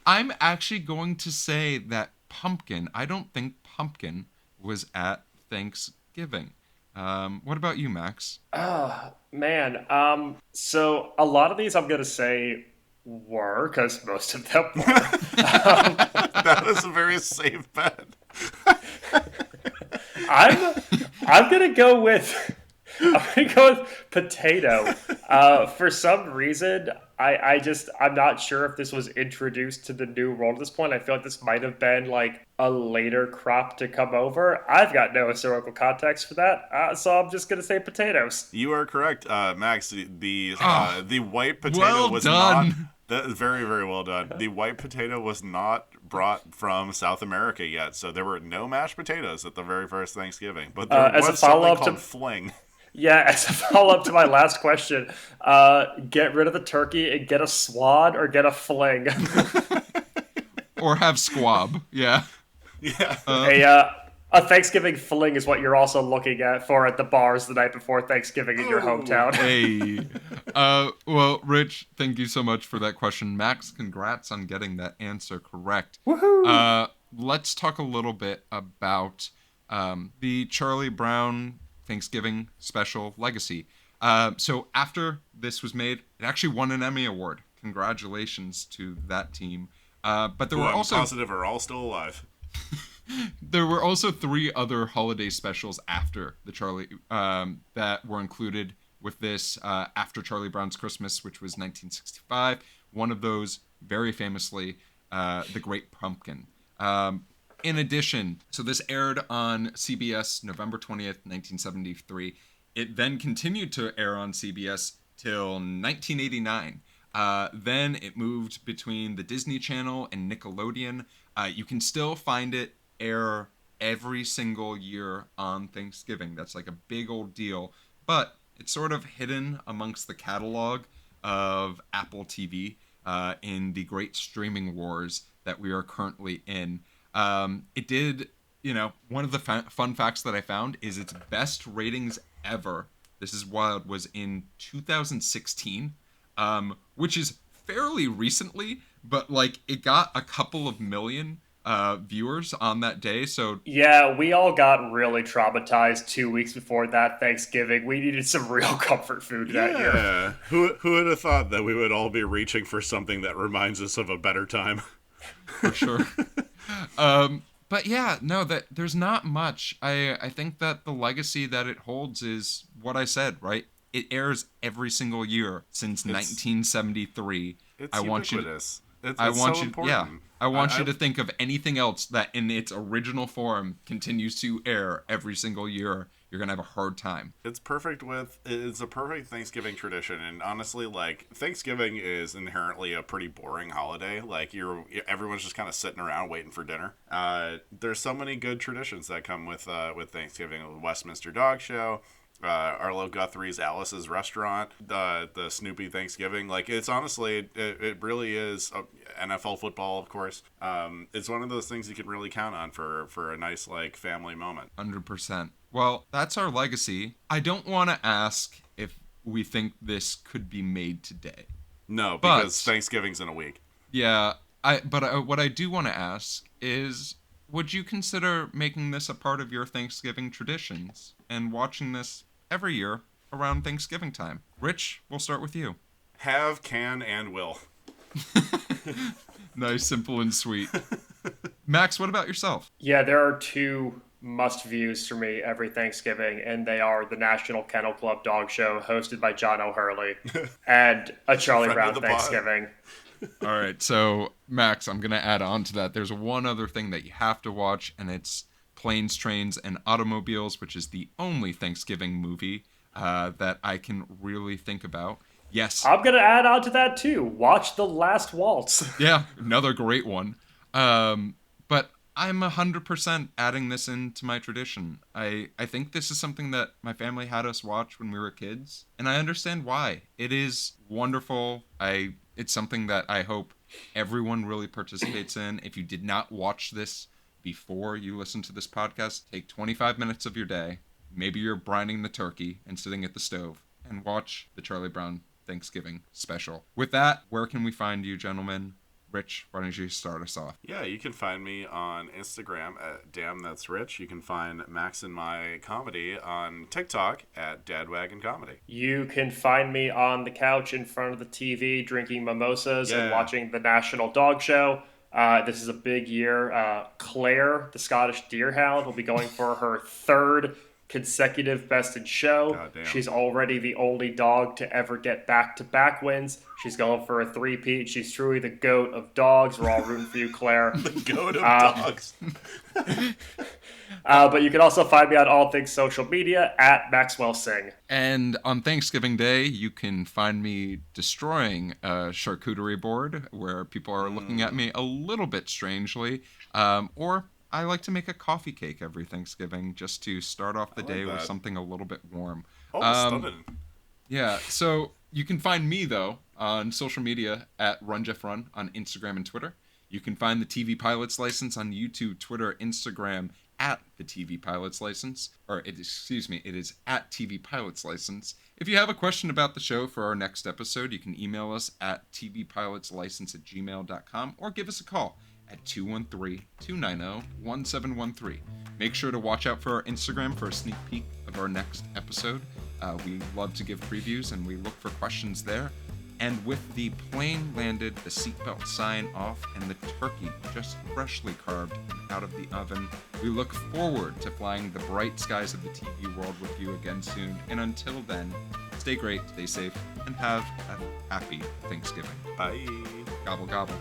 I'm actually going to say that pumpkin. I don't think pumpkin was at Thanksgiving. What about you, Max? Oh, man. So a lot of these I'm gonna say were, because most of them were. That was a very safe bet. I'm gonna go with potato. For some reason, I'm not sure if this was introduced to the new world at this point. I feel like this might have been like a later crop to come over. I've got no historical context for that, so I'm just gonna say potatoes. You are correct, Max. The white potato well was done. not. That is very, very well done. The white potato was not brought from South America yet, so there were no mashed potatoes at the very first Thanksgiving. But there As a was something follow-up called to fling. Yeah, as a follow-up to my last question, get rid of the turkey and get a swad or get a fling. Or have squab. Yeah. Yeah. A Thanksgiving fling is what you're also looking at the bars the night before Thanksgiving in your hometown. Hey. Well, Rich, thank you so much for that question. Max, congrats on getting that answer correct. Woohoo! Let's talk a little bit about the Charlie Brown Thanksgiving special legacy. So after this was made, it actually won an Emmy Award. Congratulations to that team. But there were I'm also positive are all still alive. there were also 3 other holiday specials after the Charlie that were included with this after Charlie Brown's Christmas, which was 1965. One of those, very famously, The Great Pumpkin. In addition, so this aired on CBS November 20th, 1973. It then continued to air on CBS till 1989. Then it moved between the Disney Channel and Nickelodeon. You can still find it air every single year on Thanksgiving. That's like a big old deal. But it's sort of hidden amongst the catalog of Apple TV in the great streaming wars that we are currently in. It did, one of the fun facts that I found is its best ratings ever. This is wild, was in 2016, which is fairly recently, but like it got a couple of million viewers on that day. So Yeah, we all got really traumatized 2 weeks before that Thanksgiving. We needed some real comfort food that year. Yeah. Who would have thought that we would all be reaching for something that reminds us of a better time? For sure. But yeah, no, that there's not much. I think that the legacy that it holds is what I said, right? It airs every single year since 1973. It's I want ubiquitous. I want so you, important. yeah. I want you to think of anything else that in its original form continues to air every single year. You're gonna have a hard time. It's a perfect Thanksgiving tradition, and honestly, like Thanksgiving is inherently a pretty boring holiday. Like everyone's just kind of sitting around waiting for dinner. There's so many good traditions that come with Thanksgiving. The Westminster Dog Show, Arlo Guthrie's Alice's Restaurant, the Snoopy Thanksgiving. Like it's honestly, it really is NFL football, of course. It's one of those things you can really count on for a nice like family moment. 100%. Well, that's our legacy. I don't want to ask if we think this could be made today. No, because Thanksgiving's in a week. Yeah, what I do want to ask is, would you consider making this a part of your Thanksgiving traditions and watching this every year around Thanksgiving time? Rich, we'll start with you. Have, can, and will. Nice, simple, and sweet. Max, what about yourself? Yeah, there are 2 must-views for me every Thanksgiving, and they are the National Kennel Club Dog Show hosted by John O'Hurley and a Charlie Brown Thanksgiving. All right, so Max, I'm going to add on to that. There's one other thing that you have to watch, and it's Planes, Trains, and Automobiles, which is the only Thanksgiving movie that I can really think about. Yes. I'm going to add on to that, too. Watch The Last Waltz. Yeah, another great one. But I'm 100% adding this into my tradition. I think this is something that my family had us watch when we were kids, and I understand why. It is wonderful. It's something that I hope everyone really participates in. If you did not watch this before you listen to this podcast, take 25 minutes of your day. Maybe you're brining the turkey and sitting at the stove, and watch the Charlie Brown Thanksgiving special. With that, where can we find you, gentlemen? Rich, why don't you start us off? Yeah, you can find me on Instagram at Damn That's Rich. You can find Max and My Comedy on TikTok at Dadwagon Comedy. You can find me on the couch in front of the TV drinking mimosas and watching the National Dog Show. This is a big year. Claire, the Scottish Deerhound, will be going for her third consecutive Best in Show. Goddamn. She's already the only dog to ever get back-to-back wins. She's going for a three-peat. She's truly the GOAT of dogs. We're all rooting for you, Claire. The GOAT of dogs. But you can also find me on all things social media at Maxwell Singh. And on Thanksgiving Day, you can find me destroying a charcuterie board where people are looking at me a little bit strangely. Or I like to make a coffee cake every Thanksgiving just to start off the day with something a little bit warm. Oh, stunning. Yeah, so you can find me, though, on social media at RunJeffRun on Instagram and Twitter. You can find the TV Pilots License on YouTube, Twitter, Instagram at the TV Pilots License. It is at TV Pilots License. If you have a question about the show for our next episode, you can email us at tvpilotslicense@gmail.com or give us a call at 213-290-1713. Make sure to watch out for our Instagram for a sneak peek of our next episode. We love to give previews, and we look for questions there. And with the plane landed, the seatbelt sign off, and the turkey just freshly carved out of the oven, we look forward to flying the bright skies of the TV world with you again soon. And until then, stay great, stay safe, and have a happy Thanksgiving. Bye. Gobble, gobble.